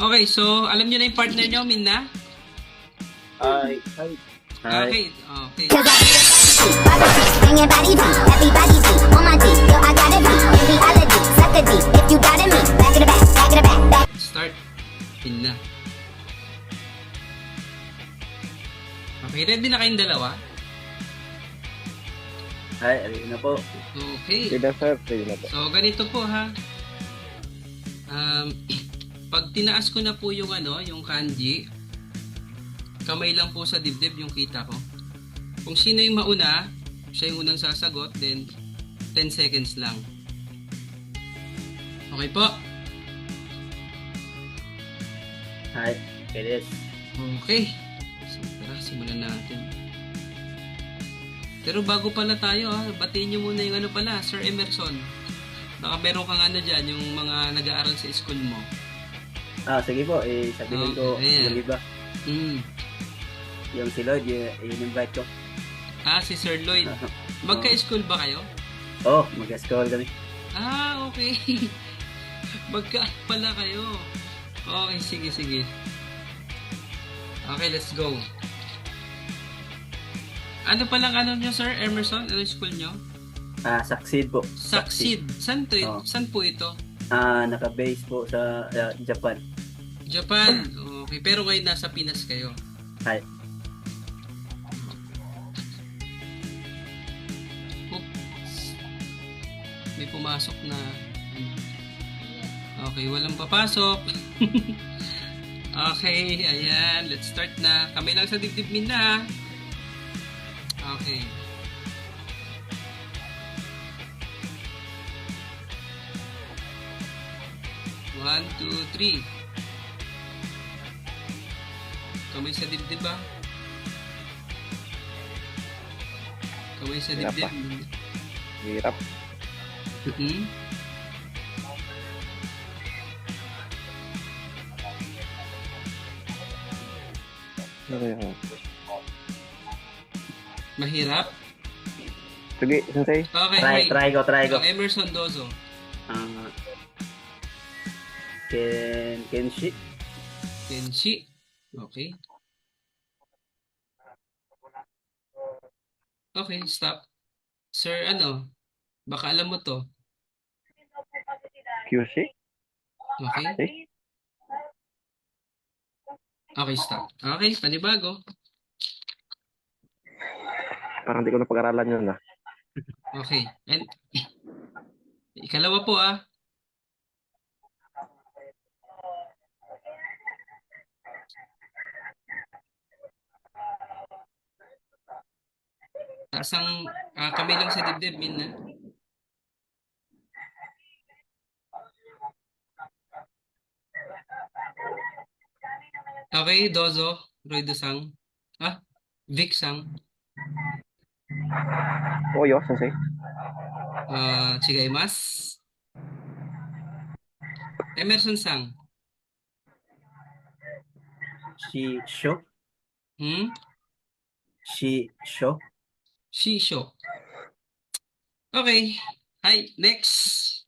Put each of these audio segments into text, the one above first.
Okay, so alam niyo na yung partner niyo, Minna? Hi. Hi. Hi. Okay, okay. Cause I be bring your body deep, everybody deep, on my deep, yo, I gotta be, in reality, suck a deep, if you got me, back in the back, back in the back, back. Start. Minna. Okay, ready na kayong dalawa? Hi, ayun na po. Okay. Sige sir, sige na po. So, ganito po ha. Pag tinaas ko na po yung yung kanji, kamay lang po sa dibdib yung kita ko. Kung sino yung mauna, siya yung unang sasagot, then 10 seconds lang. Okay po? Hi. It is. Okay. So, tara, simulan natin. Pero bago pala tayo batiin nyo muna yung pala, Sir Emerson. Baka meron kang dyan, yung mga nag-aaral sa school mo. Sige po. Sabihin ko ayan. yung iba. Yung si Lloyd, i-invite ko. Si Sir Lloyd. Magka-school ba kayo? Mag-school kami. Okay. Magka pala kayo. Okay, sige. Okay, let's go. Ano palang nyo, Sir Emerson? Ano yung school nyo? Succeed po. Succeed. Saan po ito? Naka-base po sa Japan. Japan. Okay, pero ngayon nasa Pinas kayo. Hi. Oops. May pumasok na. Okay, walang papasok. Okay, ayan. Let's start na. Kamay lang sa dibdib, Minna. Okay. One, two, three. Kamay sa dibdib ba? Kamay sa dibdib. Hirap. Mahirap? Sige, sensei. Okay, Try ko. Emerson Dozo. Kenshi. Kenshi. Okay. Okay, stop. Sir, baka alam mo to. Kyushi. Okay. Okay, stop. Okay, panibago. Parang di ko na pag-aralan yun Okay. And ikalawa po Taas ang kamay lang sa dibdib, Minna. Okay, Dozo. Roy Dosang. Vic Sang. Yo, sensei. Chigaimasu. Emerson Sang. Shisho. Shisho. Shisho. Okay. Hi, next.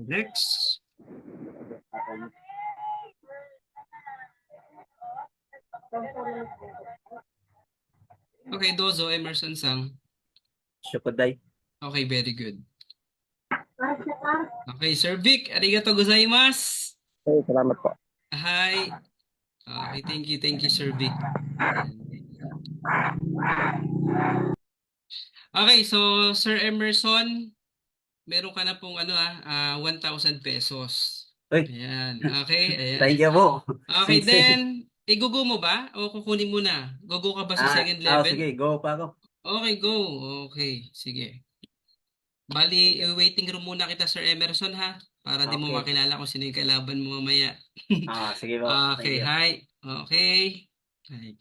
Next. Okay, Dozo, Emerson Sang. Shokodai. Okay, very good. Okay, Sir Vic, arigato gozaimasu. Salamat po. Hi. Okay, thank you, Sir Vic. Okay, so Sir Emerson, meron ka na pong 1,000 pesos. Ayan, okay. Ayan. Thank you po. Okay, then, igugo mo ba? O kukunin mo na? Gugo ka ba sa second level? Sige, go pa ako. Okay, go. Okay, sige. Bali, waiting room muna kita, Sir Emerson, ha? Para di mo makilala kung sino yung kalaban mo mamaya. Sige po. Okay, hi. Okay. Hi.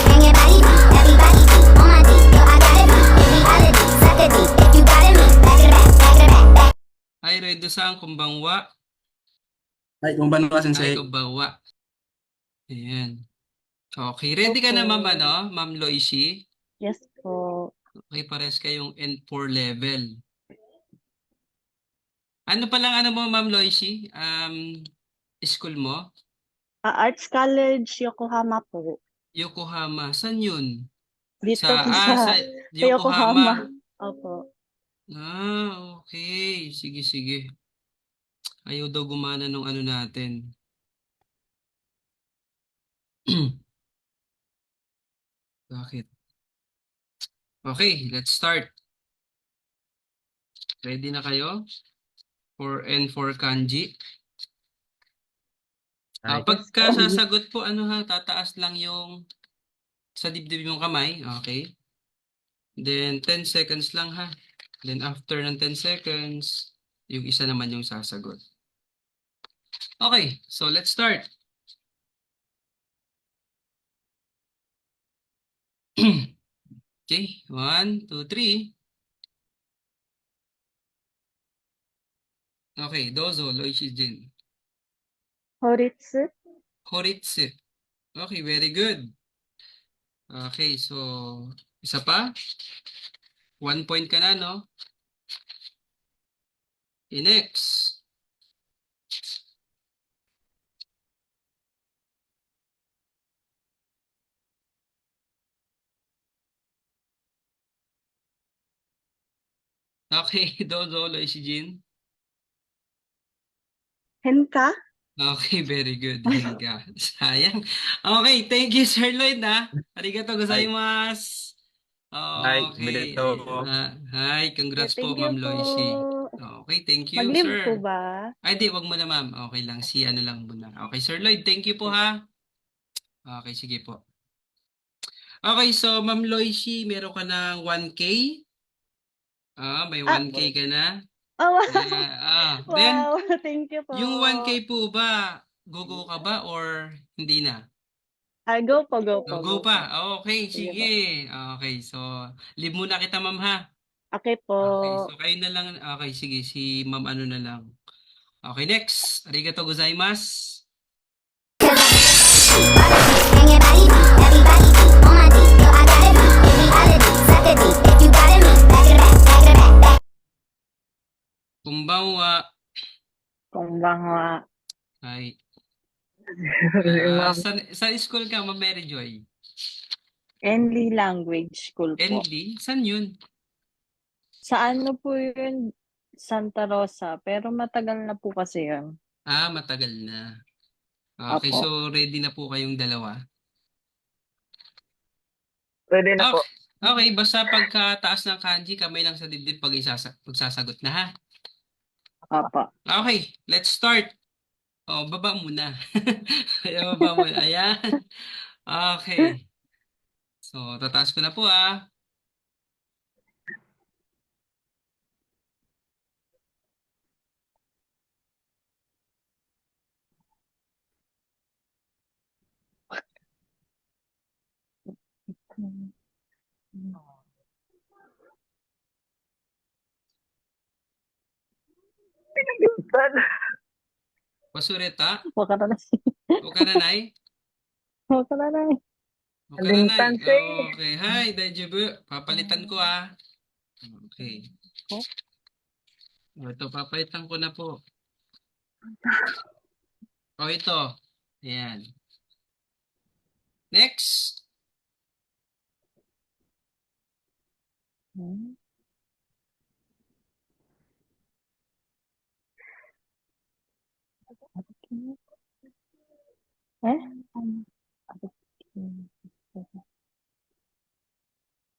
Bring your body deep, everybody deep, on my deep, yo, I gotta be, in reality, suck a deep, if you got me, back in the back, back in the back, back. Hi, Roy Dosang, kumbangwa. Ay, kumbaga Ay, sensei. kabawa. Ayan. Okay, ready ka na Opo. ma'am, Ma'am Loishi? Yes po. Okay, pares kayong N4 level. Ano palang mo, Ma'am Loishi? School mo? Arts College, Yokohama po. Yokohama. Saan yun? Dito po sa sa Yokohama. Yokohama. Opo. Okay. Sige, sige. Ayaw daw gumana nung ano natin. Bakit? Okay, let's start. Ready na kayo? For N4 kanji. Ay, Pagka sasagot po, tataas lang yung sa dibdib yung kamay. Okay. Then, 10 seconds lang ha. Then, after ng 10 seconds, yung isa naman yung sasagot. Okay, so let's start. Okay, 1, 2, 3. Okay, dozo, Loishijin. Horitsu. Horitsu. Okay, very good. Okay, so, isa pa. 1 point ka na, no? Okay, next. Okay, dozo, Loishijin. Henka. Okay, very good. Henga. Sayang. Okay, thank you, Sir Lloyd, ha. Arigato gozaimasu. Hi, Okay. Benito. Hi, congrats po, Thank you Ma'am po. Loishi. Okay, thank you, Mag-leave sir. po ba? Ay, di, wag mo na, ma'am. Okay lang, si ano lang muna. Okay, Sir Lloyd, thank you po, ha. Okay, sige po. Okay, so, Ma'am Loishi, meron ka ng 1K. May 1K ka na. Oh, Then, wow. Thank you po. yung 1K po ba, go ka ba or hindi na? Go po, go po. Go pa. Okay, Sige sige. Okay, so leave muna kita, ma'am, ha. Okay po. Okay, so kayo na lang. Okay, sige, si ma'am ano na lang. Okay, next. Arigato gozaimasu. Bang your body beat, everybody beat, on my beat, yo, I got it beat, in reality, suck a deep, if you got it me, back it back, back it back, back. Kumbawa. Konbanwa. Ay. Sa school ka, Ma'am Mary Joy? Enli Language School po. Enli? Saan yun? Sa ano po yun? Santa Rosa. Pero matagal na po kasi yun. Matagal na. Okay, Apo. so ready na po kayong dalawa? Pwede na po. Okay, basta pagkataas ng kanji, kamay lang sa dibdib pag pagsasagot na, ha? Apa. Okay, let's start. Baba muna. Baba muna. Ayan. Okay. So, tataas ko na po, Pasureta? Wakaranay. Ukananay? Wakaranay. Ukananay. Okay. Hi, Daijoubu. Papalitan ko, Okay. Ito, papalitan ko na po. Ito. Ayan. Next.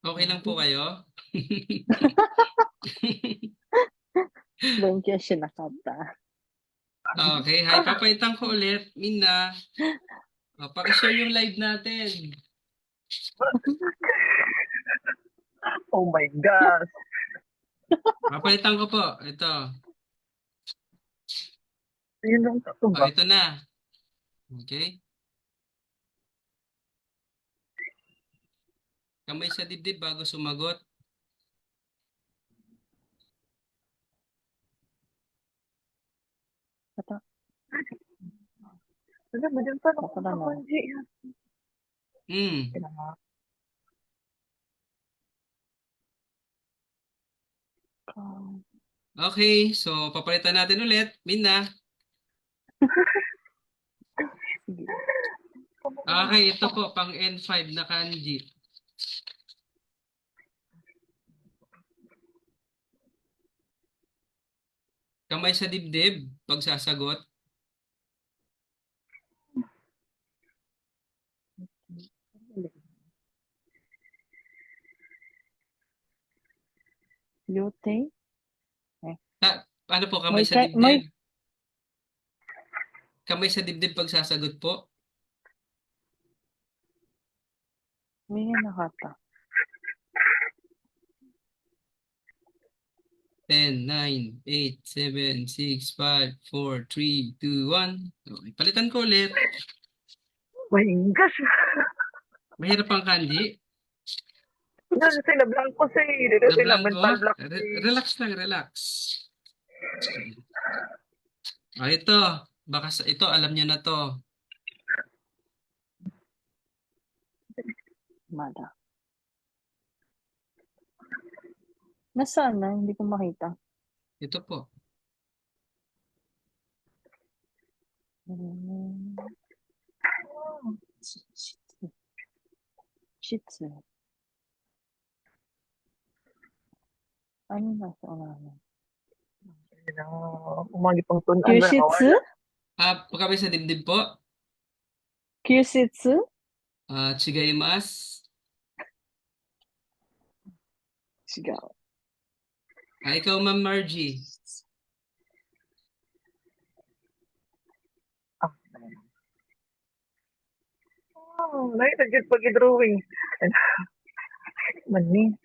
Okay lang po kayo? Thank you, Shinakata. Okay. Hi, papalitan ko ulit. Mina. Pakishare yung live natin. Oh my gosh. Papalitan ko po. Ito. Yun ang Ito na. Okay. Kamay sa dibdib bago sumagot. Alam mo din pa Ako na lang. kanji. Hmm. Okay, so papalitan natin ulit. Mina. Sige. Okay, ito po, pang N5 na kanji. Kamay sa dibdib, pagsasagot. Yote. Ano po, kamay sa May dibdib? Kamay sa dibdib pagsasagot po. nga nakata. 10, 9, 8, 7, 6, 5, 4, 3, 2, 1. Okay, palitan ko ulit. Oh my gosh. Mahirap ang kanji. Doon sila blanco sa dito sila Nablanko. mental block. Relax lang, relax. Ito. Baka ito, alam niyo na to. Mada. Nasaan na? Hindi ko makita. Ito po. Shitsu. Ano nasa unahan? Umagi pang tunan. Kyushitsu? Kamay sa dibdib po. Kyushitsu? Chigaimasu. Sigaw. Ikaw, Ma'am Margie. Nagtagit pag-drawing. Mani.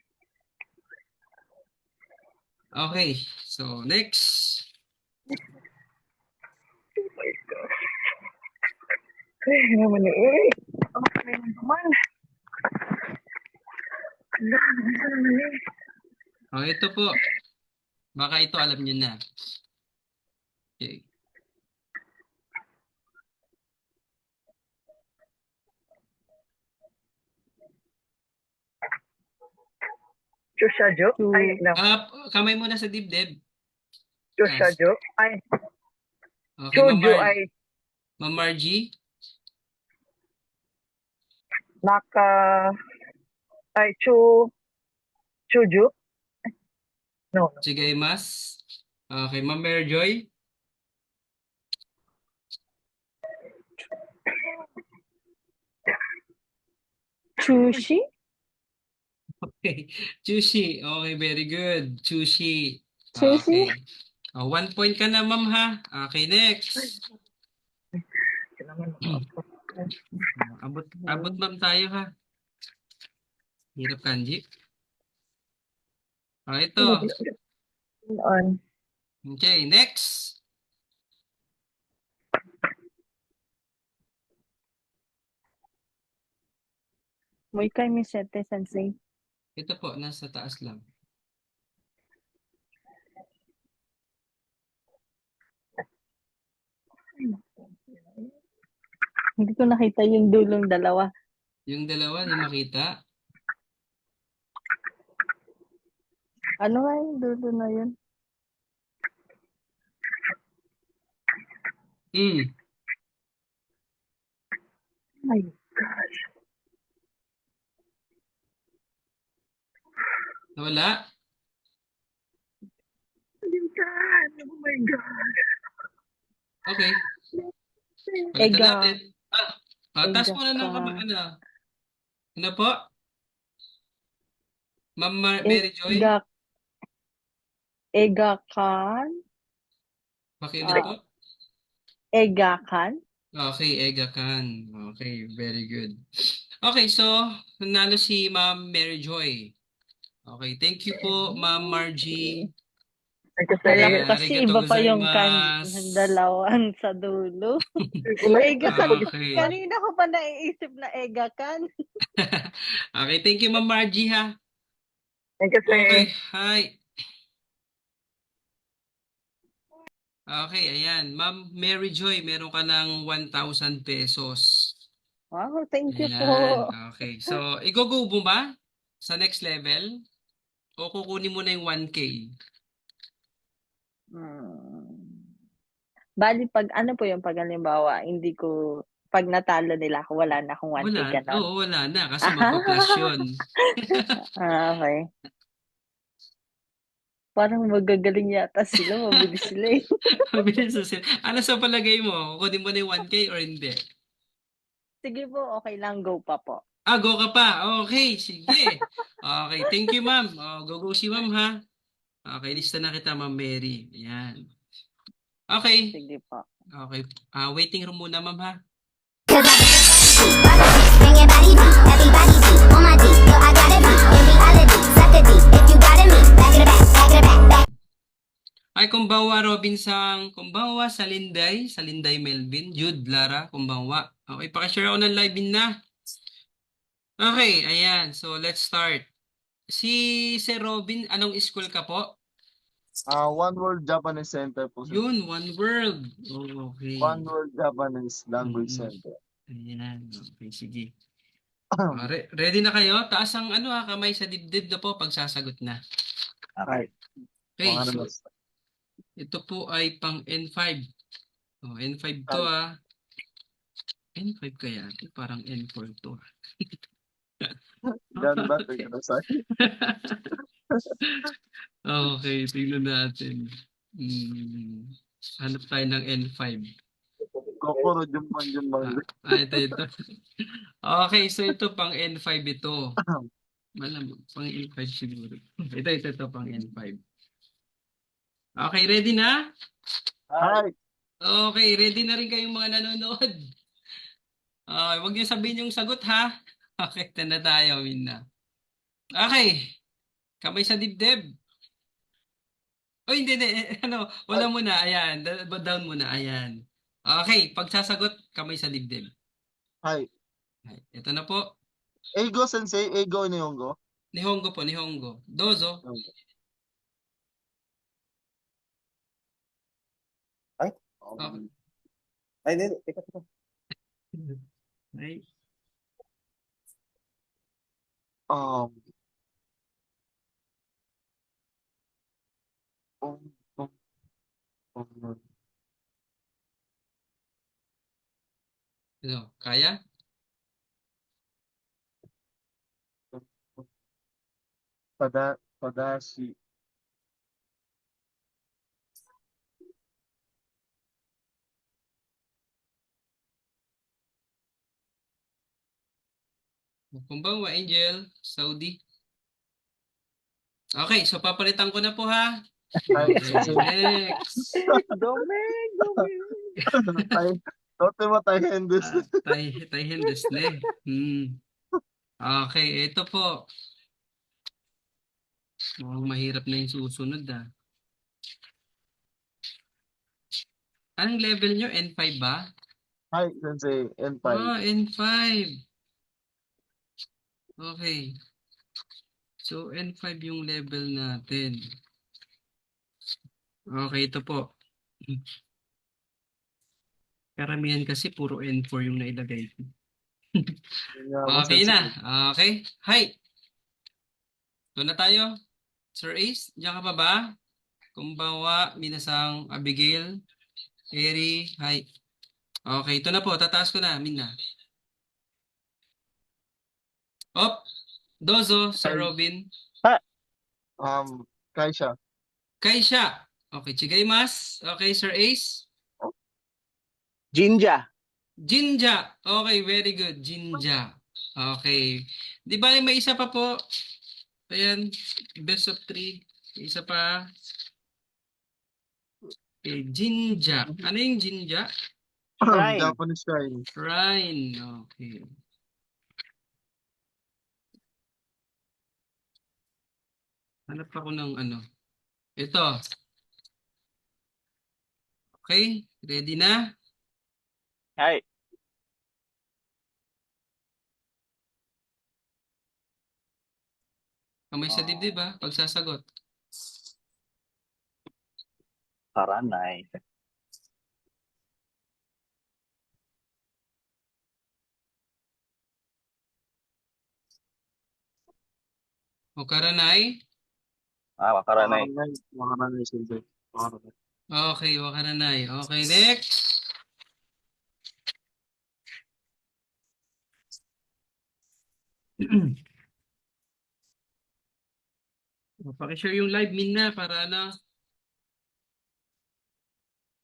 Okay, so next. Ay, naman eh. Ang kaya naman. Ito po. Baka ito alam niyo na. Okay. Chushajo? Ay, no. Kamay muna sa dibdib. Chushajo? Ay, Okay, Chujo ay Ma'am Margie. ay, Chuju? No. Chigaimasu. Okay, Ma'am Mary Joy. Chushi? Okay. Chushi. Okay, very good. Chushi. Chushi? Okay. 1 point ka na, ma'am, ha? Okay, next. Abot ma'am tayo, ha? Hirap kanji. Ito. Okay, next. Moikai misete, sensei. Ito po, nasa taas lang. Hindi ko nakita yung dulong dalawa. Yung dalawa, di makita. Ano nga yung dulo na yun? Oh my gosh. Nawala? Oh my gosh. Okay. Palitan Ega. natin. Taas mo na ng kamay. Ano po? Ma'am Mary Joy? Egakan? Pakiulit po? Egakan? Okay, Egakan. Okay, very good. Okay, so, nanalo si Ma'am Mary Joy. Okay, thank you po, Ma'am Margie. Alam Yeah, kasi arigatou iba pa yung gozaimasu. ng dalawan sa dulo. Egakan. Okay. Kanina ko pa naiisip na egakan. Okay, thank you, Ma'am Margie, ha? Thank you, sir. Okay, hi. Okay, ayan. Ma'am Mary Joy, meron ka ng 1,000 pesos. Wow, thank you Ayan, po. okay. So, i-go mo ba sa next level? O kukunin mo na yung 1K? Hmm. Bali, pag ano po yung pag halimbawa, hindi ko, pag natalo nila ako, wala na akong 1K Wala, ganon. oo, wala na kasi magpa-plus yun. Okay. Parang magagaling yata sila, mabilis sila eh. Mabilis na sila. Ano sa palagay mo? Kukunin mo na yung 1K or hindi? Sige po, okay lang, go pa po. Ah, go ka pa. Okay, sige. Okay, thank you, ma'am. Go si ma'am, ha? Okay, lista na kita, ma'am Mary. Ayan. Okay. Sige po. Okay. Waiting room muna, ma'am, ha? Cause I bring it body deep, everybody deep, on my deep, yo, I gotta be in reality, suck a deep, if you got me, back in the back, back in the back, back. Ay, kumbawa, Robin Sang. Kumbawa, Salinday Melvin. Jude, Lara, kumbawa. Okay, pakishare ako ng live in na. Okay, ayan. So, let's start. Si Sir Robin, anong school ka po? One World Japanese Center po, sir. Yun, One World. Oh, okay. One World Japanese Language Mm-mm. Center. Ayan. Okay, sige. Ready na kayo? Taas ang kamay sa dibdib na po pag sasagot na. Okay. Okay, Mga so naman. ito po ay pang N5. Oh, N5 to N5 kaya? Parang N4 to. Yan ba? Tingnan na sa'yo. Okay, tingnan natin. Hanap tayo ng N5. Kokoro Jumban Jumban. Ito. Okay, so ito pang N5 ito. Malamang, pang N5 siguro. Ito, pang N5. Okay, ready na? Hi! Okay, ready na rin kayong mga nanonood. Huwag niyo sabihin yung sagot, ha? Okay, tanda tayo, Minna. Okay, kamay sa dibdib. Oh, hindi. Wala muna, ayan. Down muna, ayan. Okay, pagsasagot, kamay sa dibdib. Hi! Ito na po. Eigo Sensei, Eigo Nihongo. Nihongo po, Nihongo. Dozo. Ay? Okay. Ay, hindi. Teka. Ay. Um, um, um, um, Kaya? Padashi. Kumbawa, Angel, Saudi. Okay, so papalitan ko na po, ha? Hi, Okay, Sensei. next. Domeng. Ay, tote mo tayo Hendes. Tay Hendesle. Okay, ito po. Mukhang mahirap na yung susunod, ah. Anong level nyo? N5 ba? Hi, Sensei. N5. N5. Okay. So, N5 yung level natin. Okay, ito po. Karamihan kasi puro N4 yung nailagay ko. Okay na. Okay. Hi. Doon na tayo. Sir Ace, diyan ka pa ba? Kumbawa, Minasang, Abigail, Eri, hi. Okay, ito na po. Tataas ko na, Mina. Op, Dozo, Sir Robin. Kaisha. Kaisha. Okay, chigaymas. Okay, Sir Ace. Jinja. Jinja. Okay, very good. Jinja. Okay. Di ba may isa pa po? Ayan, best of 3. Isa pa. Okay, Jinja. Ano yung Jinja? Shrine. Japanese shrine. Shrine. Okay. Hanap ako ng Ito. Okay, ready na? Hi. Kamay sa dibdib ba? Pagsasagot. Paranay. Wakaranay? Wakaranay. Wakaranay, Silver. Wakaranay. Okay, wakaranay. Okay, next. Pakishare yung live, Mina, para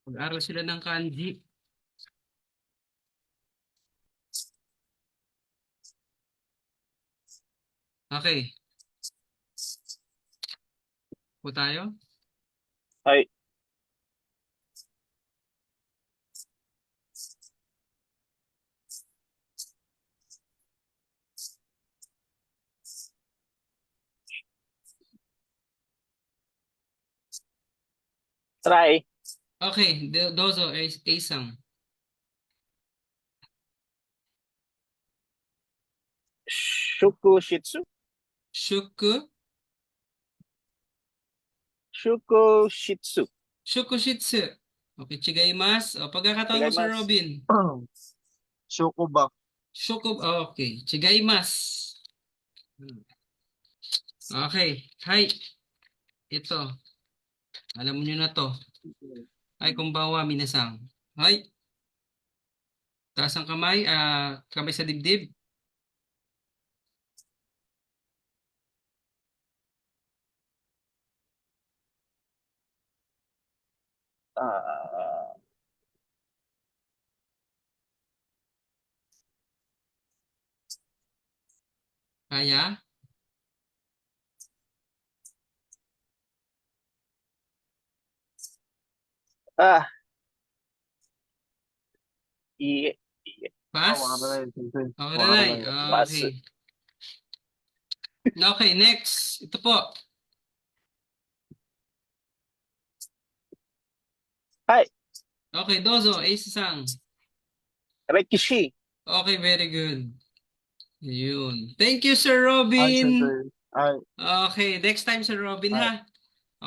mag-aral sila ng kanji. Okay. Po tayo? Hi. Try. Okay, dozo, Asang. Shukushitsu. Shuku? Shukushitsu. Shukushitsu. Okay, chigaimasu. O, pagkakataon mo, Sir Chigaimasu. Robin. Shokubak. Okay, chigaimasu. Okay, hi. Ito. Alam niyo na to. Ay, kumbawa, minasang. Hi. Taas ang kamay. Kamay sa dibdib. Ah, Kaya? ah. I. Pass? Wakaranay, Silver. Okay, Nanay. Pass. Okay. Okay, next. Ito po. Hi. Okay, dozo, Asang. Rekishi. Okay, very good. Yun. Thank you, Sir Ay, Robin. Silver. Ay, Okay, next time, Sir Robin, Ay. ha?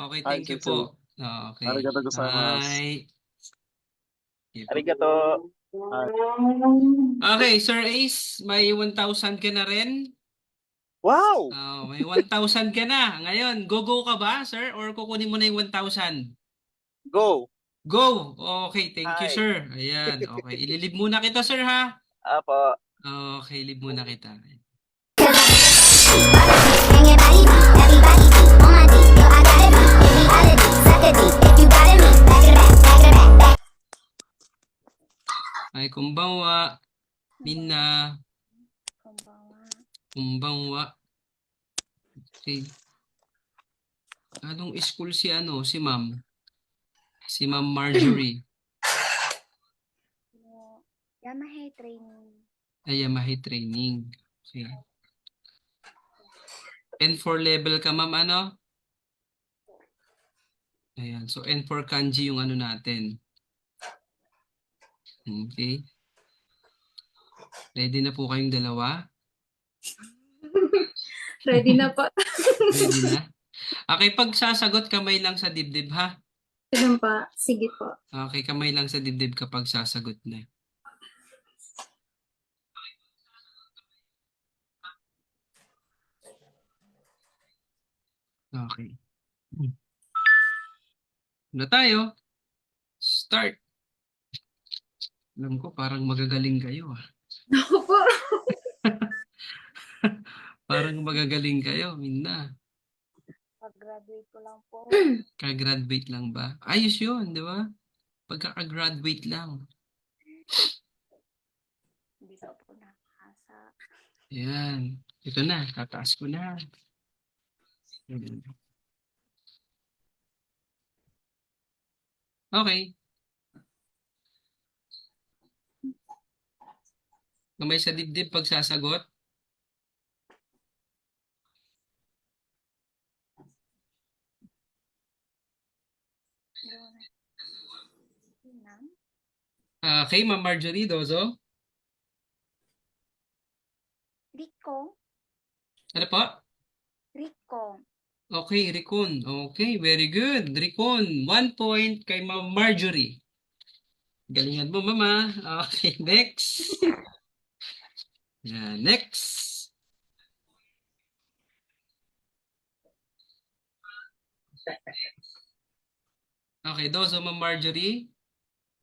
Okay, thank you Sensei. po. Okay. Arigatou gozaimasu. Bye. Okay po. Arigato. Okay, Sir Ace, may 1,000 ka na rin. Wow. May 1,000 ka na. Ngayon, go ka ba, sir? Or kukunin mo na yung 1,000? Go. Go! Okay, thank you, Hi. sir. Ayan, okay. Ililib muna kita, sir, ha? Apo. Okay, ilib muna kita. Bring your body beat, everybody beat, on my beat, yo, I got it beat, in reality, suck a beat, if you got it me, back it back, back it back, back. Ay, kumbawa. Mina. Kumbawa. Okay. Anong school si ma'am? Si Ma'am Marjorie. Yamaha training. Ay, Yamaha training. Okay. N4 level ka, ma'am, ano? Ayan. So, N4 kanji yung ano natin. Okay. Ready na po kayong dalawa? Ready na po. Ready na? Okay, pag sasagot, kamay lang sa dibdib, ha? Ganun pa. Sige po. Okay, kamay lang sa dibdib kapag sasagot na. Okay. Na tayo. Start. Alam ko, parang magagaling kayo, ah. Ako po. Parang magagaling kayo, Minna. Pag-graduate ko lang po. Ka-graduate lang ba? Ayos yun, di ba? Pagka-graduate lang. Hindi ko po nakasa. Yan. Ito na, tataas ko na. Ayan. Okay. Kamay sa dibdib pag sasagot. Okay, Ma'am Marjorie, dozo. Rico. Ano po? Rico. Okay, Ricon. Okay, very good. Ricon, 1 point kay Ma'am Marjorie. Galingan mo, Mama. Okay, next. Yeah, next. Okay, Dozo, Ma'am Marjorie.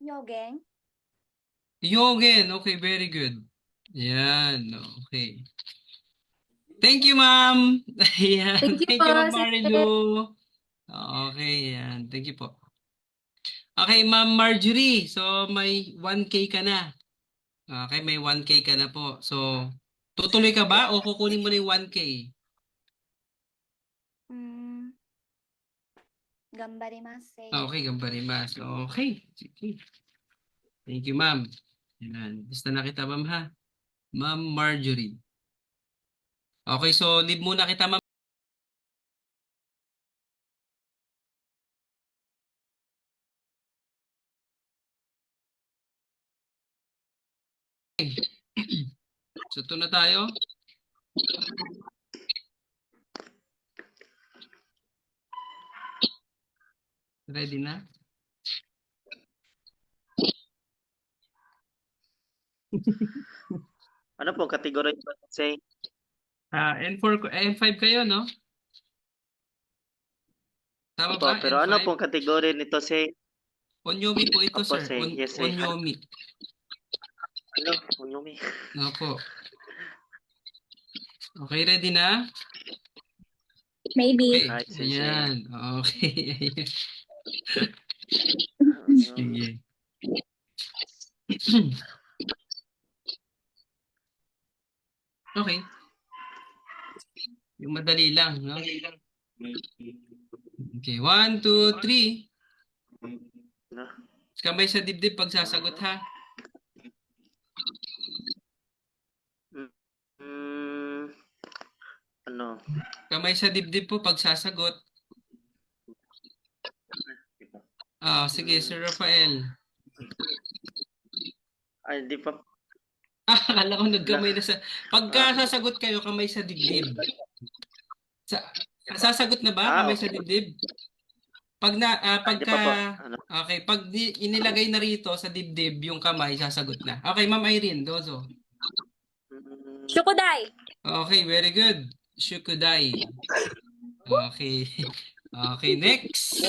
Yogen. Yogen. Okay, very good. Yan. Okay. Thank you, ma'am. Ayan. Thank you Thank you, po, Ma'am sir. Marilu. Okay, yan. Thank you po. Okay, Ma'am Marjorie. So, may 1K ka na. Okay, may 1K ka na po. So, tutuloy ka ba o kukunin mo na yung 1K? Gambarimasu. Okay, gambarimasu. Okay. Sige. Thank you, ma'am. Yan. Basta na kita, ma'am, ha? Ma'am Marjorie. Okay, so leave muna kita, ma'am. So, ito na tayo. Ready na? Ano po, kategory ba, Sensei? N5 kayo, no? Tama Opo, ba? pero ano N5? pong kategory nito, Sensei? Onyomi po ito, Opo, sir. sir. Yes, sir. Onyomi. Ano? Unyumi. Opo. Okay, ready na? Maybe. Okay. Right, sensei. Ayan. Okay. Sige. Okay. Yung madali lang, no? Okay, 1, 2, 3. Ano? Kamay sa dibdib pag sasagot, ha? Ano? Kamay sa dibdib po pag sasagot. Sige, Sir Rafael. Ay, di pa. Akala ko nagkamay na sa... Pagka sasagot kayo, kamay sa dibdib. Sasagot na ba? Kamay sa dibdib? Di Pagka... pa po. Ano? Okay, pag inilagay na rito sa dibdib yung kamay, sasagot na. Okay, Ma'am Irene, dozo. Shukudai. Okay, very good. Shukudai. Okay. Okay, next.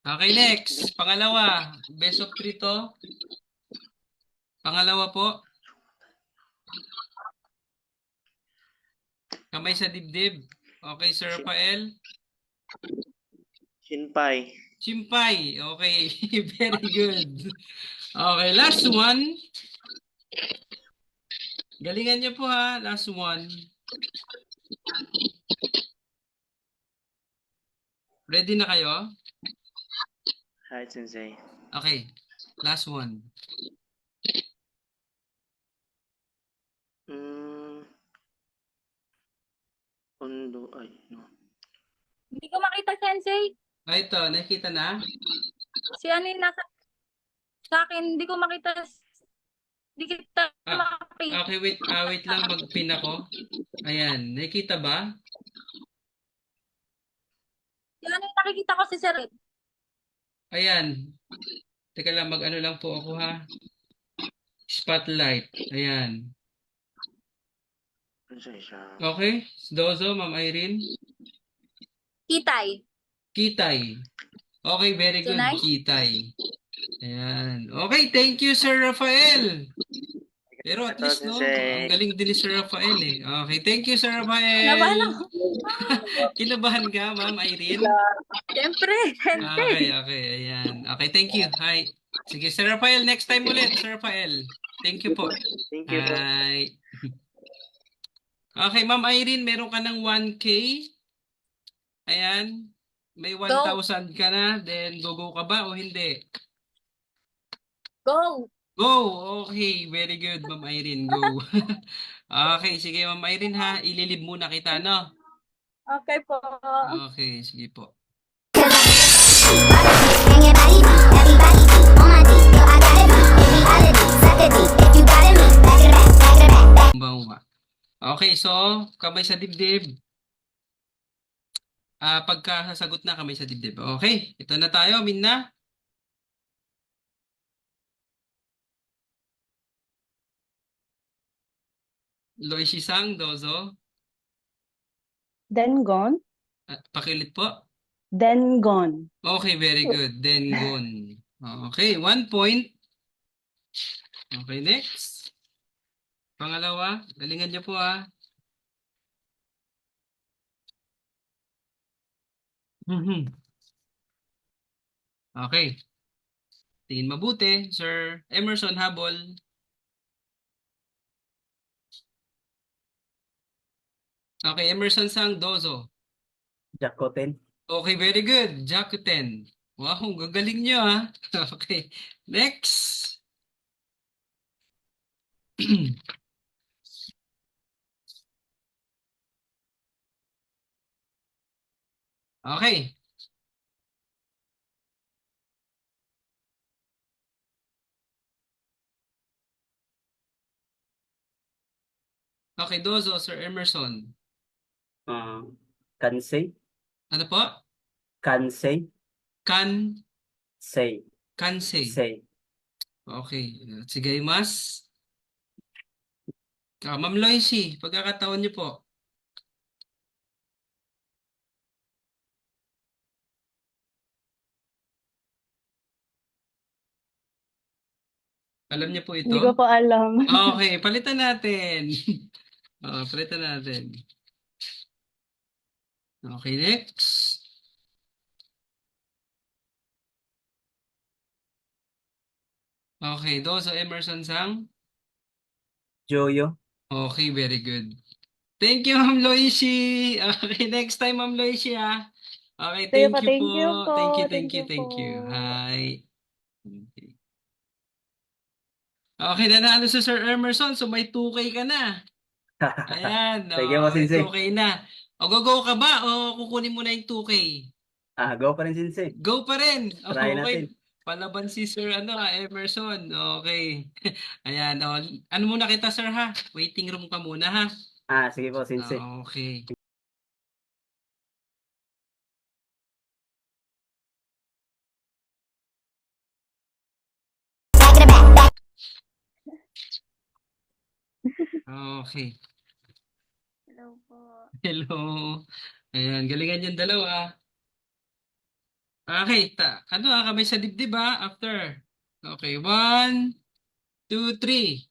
Okay, next. Pangalawa. Best of 3 to. Pangalawa po. Kamay sa dibdib. Okay, Sir Rafael. Shinpai. Chimpay. Okay, very good. Okay, last one. Galingan niyo po, ha. Last one. Ready na kayo? Hi, Sensei. Okay, last one. Undo, ay, no. Hindi ko makita, Sensei. Ito, nakikita na? Si ano yung nasa sa akin, hindi ko makita. Hindi kita makita. Okay, wait lang, mag-pin ako. Ayan, nakikita ba? Si ano yung nakikita ko si Sir. Ayan. Teka lang, mag-ano lang po ako, ha? Spotlight. Ayan. Ano siya? Okay, Dozo, Ma'am Irene. Kitay. Kitay. Okay, very good. Tunay? Kitay. Ayan. Okay, thank you, Sir Rafael. Pero at least, no? Ang galing din ni Sir Rafael, eh. Okay, thank you, Sir Rafael. Nabahan ako. Kinabahan ka, Ma'am Irene? Siyempre, Sensei. Okay, ayan. Okay, thank you. Hi. Sige, Sir Rafael, next time ulit, Sir Rafael. Thank you po. Thank you. Hi. Okay, Ma'am Irene, meron ka ng 1K. Ayan. May 1,000 ka na. Then, go ka ba o hindi? Go. Go! Okay, very good, Ma'am Irene. Go. Okay, sige, Ma'am Irene, ha. Ililib muna kita, no? Okay po. Okay, sige po. Bring your body beat, everybody beat on my beat. Yo, I got it beat, in reality, suck a beat. If you got it, me, back it back, back it back. Bumba. Okay, so, kamay sa dibdib. Pagka sasagot na, kamay sa dibdib. Okay, ito na tayo, Minna. Loishi-sang, Dozo. Dengon. Pakiulit po. Dengon. Okay, very good. Dengon. Okay, 1 point. Okay, next. Pangalawa, galingan niyo po Mhm. Okay. Tingin mabuti, Sir Emerson habol. Okay, Emerson Sang Dozo. Jacoten. Okay, very good. Jakuten. Wow, gagaling niyo Okay. Next. Okay. Okay, Dozo, Sir Emerson. Kansei. Ano po? Kansei. Kan, Sei. kansei. Sei. Okay. Sige, mas. Ma'am Loisy, pagkakataon niyo po. Alam niyo po ito? Hindi ko po alam. Okay, palitan natin. Palitan natin. Okay, next. Okay, Dozo Emerson Sang. Joyo. Okay, very good. Thank you, Ma'am Loishi. Okay, next time, Ma'am Loishi, Okay, Sige thank po, you thank po. you po. Thank you, Thank thank you, you thank you. po. Hi. Okay. Okay, nanalo si Sir Emerson, so may 2K ka na. Ayan, Thank you po, may Sensei. 2K na. O, go ka ba o kukunin mo na yung 2K? Go pa rin, Sensei. Go pa rin. Try natin. Okay. Palaban si Sir Emerson. Okay. Ayan, ano muna kita, Sir, ha? Waiting room ka muna, ha? Sige po, Sensei. Okay. Back it back, back. Okay. Hello po. Hello. Ayan, galingan yung dalawa. Okay, kamay sa dibdib after. Okay, 1, 2, 3.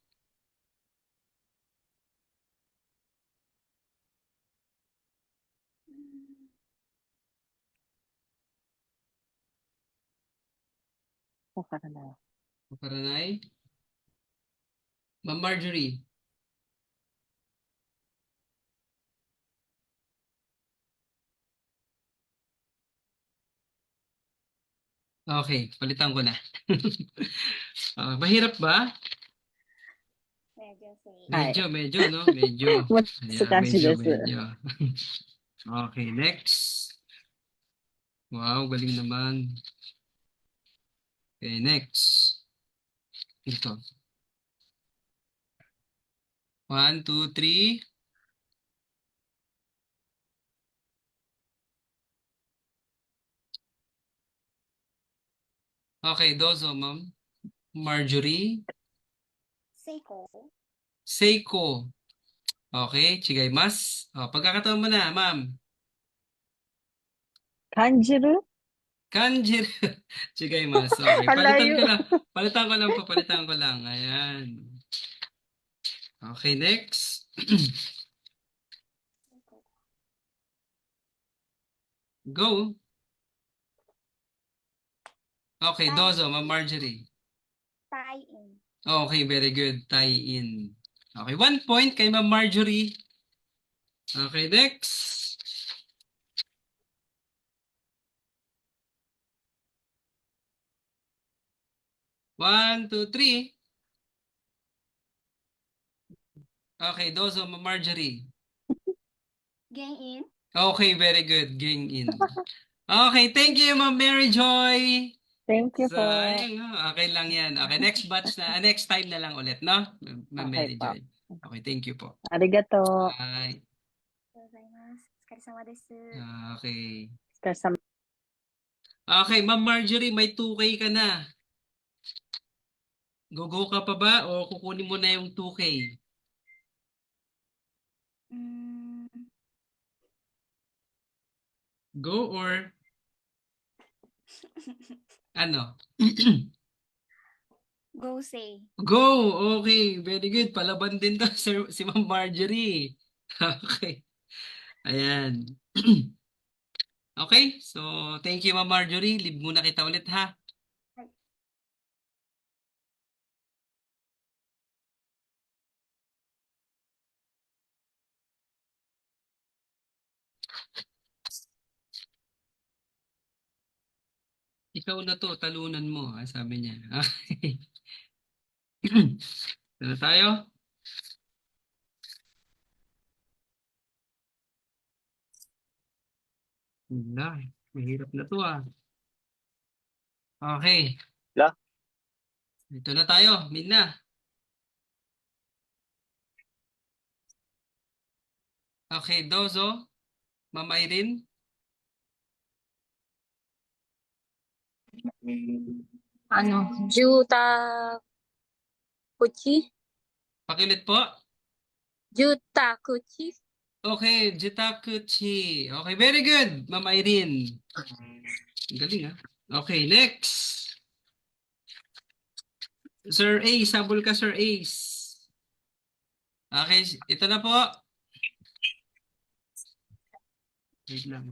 Paranay. Ma'am Marjorie. Okay, palitan ko na. Mahirap ba? Medyo say. Medyo, no? Medyo. Matsukashi Ayan, desu. medyo. Okay, next. Wow, galing naman. Okay, next. Ito. 1, 2, 3. Okay, Dozo, Ma'am. Marjorie. Seiko. Seiko. Okay, chigaimasu. Pagkakataon mo na, Ma'am. Kanjiru? Kanjiro. Chigaimasu. Okay, Ang layo. Palitan ko lang. Ayan. Okay, next. Go. Okay, Dozo, Ma'am Marjorie. Tie-in. Okay, very good. Tie-in. Okay, 1 point kay Ma'am Marjorie. Okay, next. One, two, three. Okay, Dozo, Ma'am Marjorie. Gang in. Okay, very good. Gang in. Okay, thank you, Ma'am Mary Joy. Thank you po. Okay lang yan. Okay, next batch na, next time na lang ulit, no? Ma'am Mary Okay po. Joy. Okay, thank you po. Arigato. Bye. ありがとうございます。お疲れ様です。 Okay. Kasama. Okay, Ma'am Marjorie, may 2K ka na. Go ka pa ba o kukunin mo na yung 2K? うーん。 Go or Ano? Go say. Go! Okay, very good. Palaban din to si Ma'am Marjorie. Okay. Ayan. Okay, so thank you Ma'am Marjorie. Leave muna kita ulit ha. Ikaw na to, talunan mo, sabi niya. Ano tayo? Wala, mahirap na to Okay. La? Ito na tayo, Mina. Okay, Dozo. Ma'am Irene. Ano? Juta Kuchi? Pakilit po. Juta Kuchi? Okay, Jitakuchi. Okay, very good, Ma'am Irene. Ang galing Okay, next. Sir Ace, sabol ka Sir Ace. Okay, ito na po. Wait lang.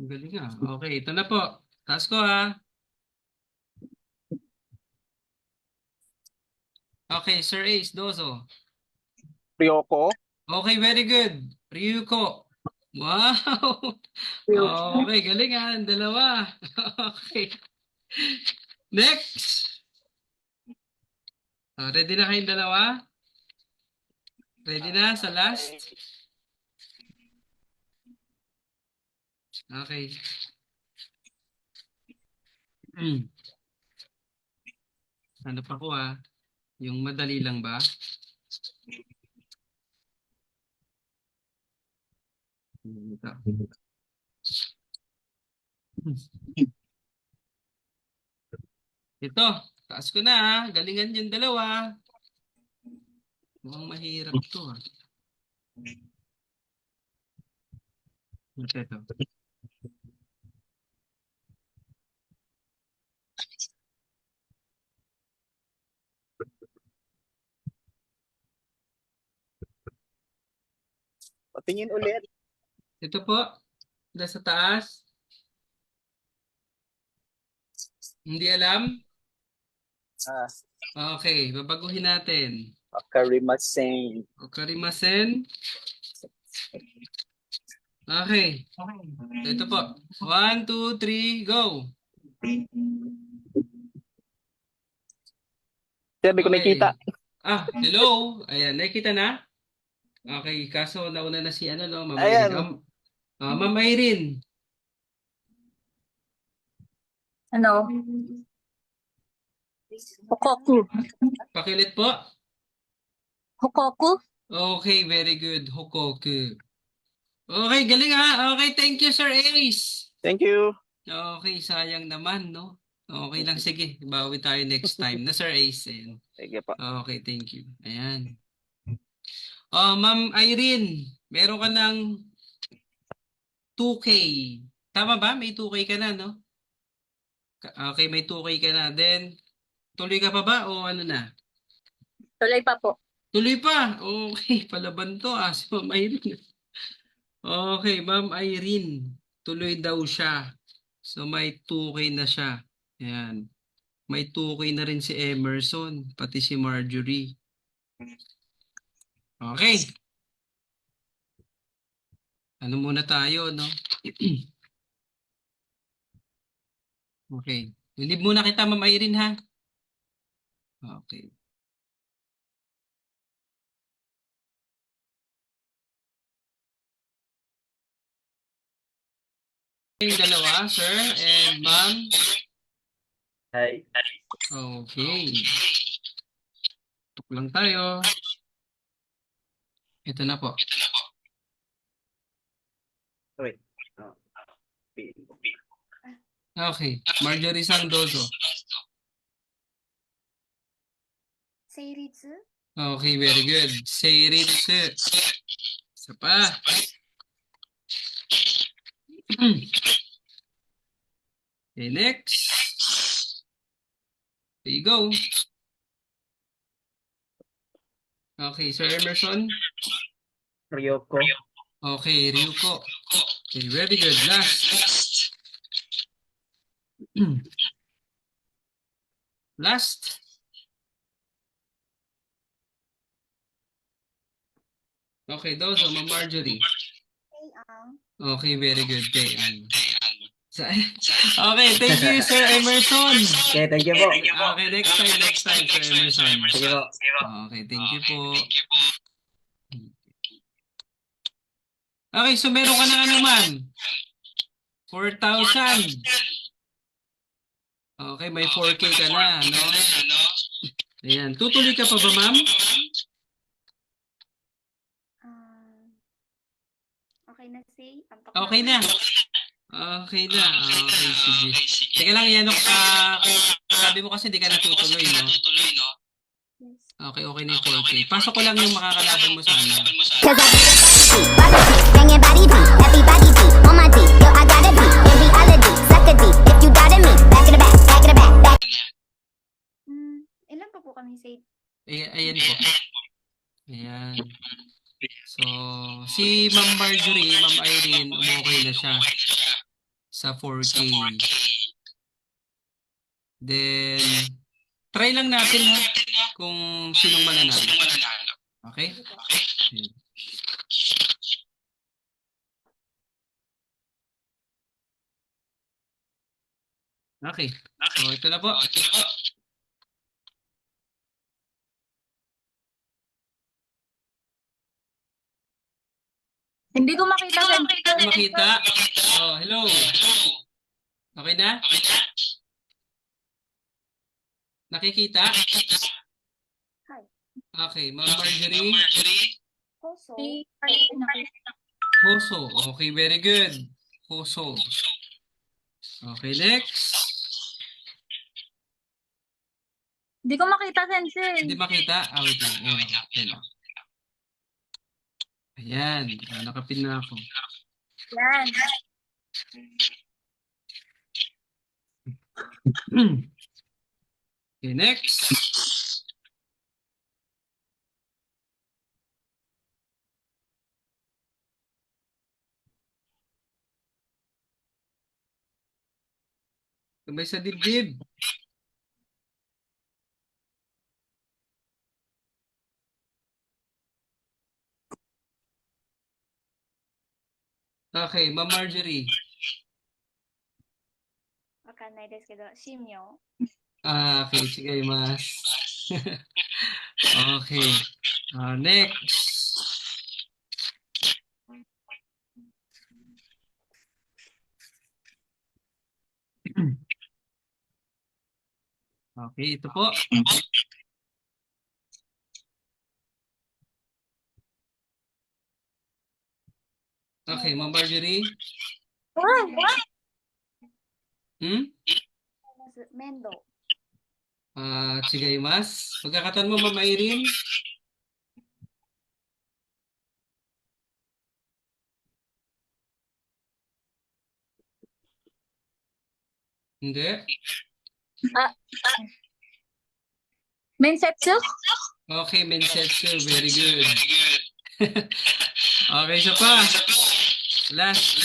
Ang galing Okay, ito na po. Taas ko Okay, Sir Ace, Dozo. Ryoko. Okay, very good. Ryuko. Wow. Okay, galing ang dalawa. Okay. Next. Ready na kayong dalawa? Ready na sa last? Okay. Ano pa ko Yung madali lang ba? Ito, taas ko na galingan yung dalawa. Mukhang mahirap to Ito. Patingin ulit. Ito po, nasa taas. Hindi alam? Okay, babaguhin natin. Wakarimasen. Okarimasen. Okay. Ito po. 1, 2, 3, go. Sabi ko nakita. Hello. Ayan, nakita na? Okay, kaso nauna na si Ma'am Ayan. Irene. Ma'am Irene. Ano? Hokoku. Pakilit po. Hokoku? Okay, very good. Hokoku. Okay, galing Okay, thank you, Sir Ace. Thank you. Okay, sayang naman, no? Okay lang, sige. Bawi tayo next time na Sir Ace. Sige po. Okay, thank you. Ayan. Ma'am Irene, meron ka ng 2K. Tama ba? May 2K ka na, no? Okay, may 2K ka na. Then, tuloy ka pa ba o ano na? Tuloy pa po. Tuloy pa. Okay, palaban to si Ma'am Irene. Okay, Ma'am Irene. Tuloy daw siya. So, may 2K na siya. Ayan. May 2K na rin si Emerson, pati si Marjorie. Okay. Ano muna tayo, no? Okay. Leave muna kita, Ma'am Irene, ha? Okay. Yung dalawa, sir and ma'am. Hi. Okay. Tuk lang tayo. Ito na po. Wait. Okay. Marjorie Sandozo. Seiritsu? Okay, very good. Seiritsu. Isa pa. Okay, next. There you go. Okay, Sir Emerson. Ryoko. Okay, Ryuko. Okay, very good. Last. Last. Okay, those are Marjorie. Okay, very good. Okay, okay, thank you, Sir Emerson. Okay, thank you po. Okay, next time, Sir Emerson. Sige po. Okay, thank you po. Okay, so meron ka na naman. 4,000. Okay, may 4K ka na, no? Ayan. Tutuloy ka pa ba, ma'am? Okay na, say. Okay na. Okay na. Okay, sige. Teka lang, yan. Sabi mo kasi di ka natutuloy, no? Okay, okay na yung 4K. Pasok ko lang yung makakalaban mo sana. Cause I banging body beat, everybody beat on my D. Yo, I gotta be in reality, suck a D. If you doubted me, back in the back, back in the back, back. Ilan pa po kami say? Ayan po. Ayan. So, si Ma'am Marjorie, Ma'am Irene, okay na siya sa 4K. Then, try lang natin ha, kung sinong mananalo. Okay? Ayan. Okay. So, ito na po. Hindi ko makita sa Hindi makita. Oh, hello. Okay na? Nakikita? Okay, Ma'am Marjorie. Also, Hoso. Okay, very good. Hoso. Okay, next. Hindi ko makita, Sensei. Hindi makita? Ah, wait lang. Ayan lang. Ayan. Nakapin na ako. Yan. Okay, next. Sabay sa dibdib. Okay, Ma'am Marjorie. わかんないですけど、神妙。 Okay, sige, mas. Okay. Next. Okay, ito po. Okay, Ma'am Marjorie. Mendo. Sige, mas. Pagkakataon mo, Ma'am Irene. Hindi. Mensetsu? Okay, Mensetsu. Very good. Okay, siya pa. Last.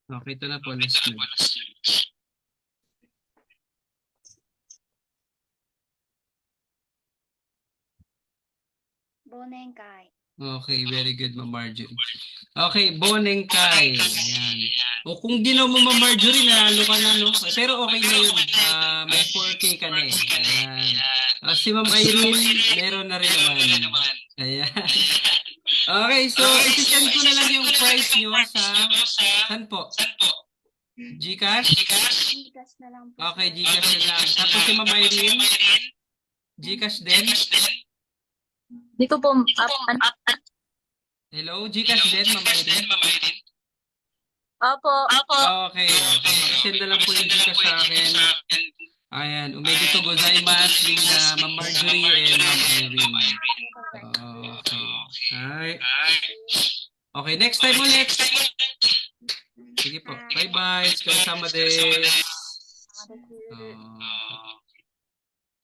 Okay, ito na po. Last na. Bonenkai. Okay, very good, Ma'am Marjorie. Okay, Bonengkai. Ayan. O kung di na mo, Ma'am Marjorie, nalo ka na, no? Pero okay na yun. May 4K ka na eh. Ayan. Si Ma'am Irene, meron na rin naman. Ayan. Okay, so isi-send ko na lang yung price nyo sa... Saan po? Gcash? Gcash na lang po. Okay, Gcash na lang. Tapos si Ma'am Irene, Gcash din? Hindi ko po, Hello, Gcash din, Ma'am Irene? opo. Okay. Pakisend na lang po yung Gcash sa akin. Ayan, umedito gozaimasu with Ma'am Marjorie and Ma'am Irene. Okay. Okay, next time ulit. Sige po. Bye-bye. Sama desu.